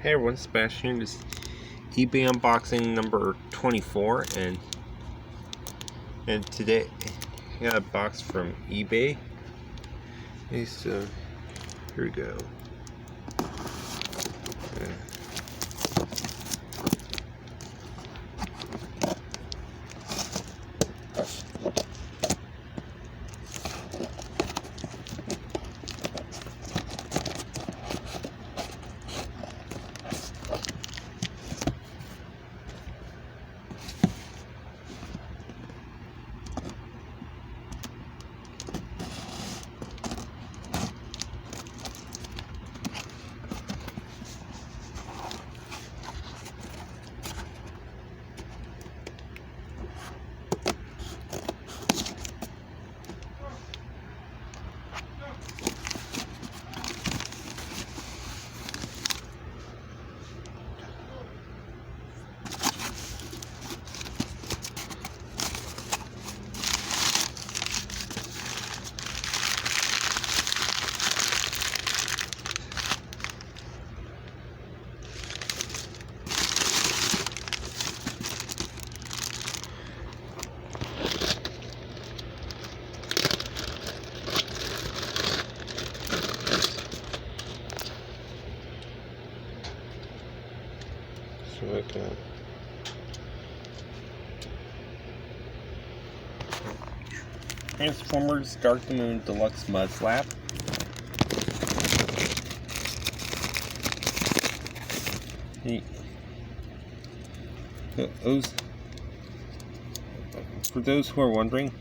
Hey everyone, Sebastian. This is eBay unboxing number 24, and today I got a box from eBay. Okay, so here we go. So like Transformers Dark the Moon Deluxe Mud Slap. For those who are wondering,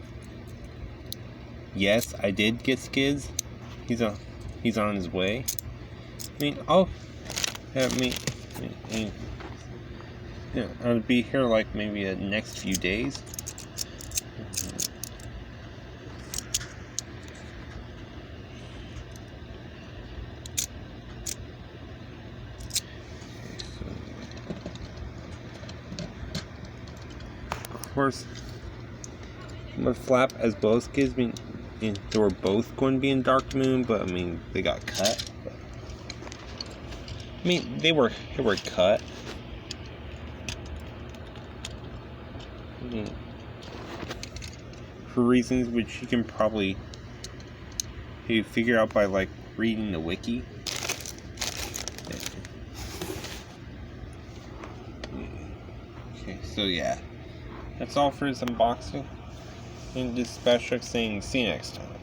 yes, I did get Skids. He's on his way. I'll be here like maybe the next few days. Of course, Mud Flap as both kids. They were both going to be in Dark Moon, but they got cut. They were cut. For reasons which you can probably figure out by reading the wiki. Okay, so yeah, that's all for this unboxing. And this is Special saying see you next time.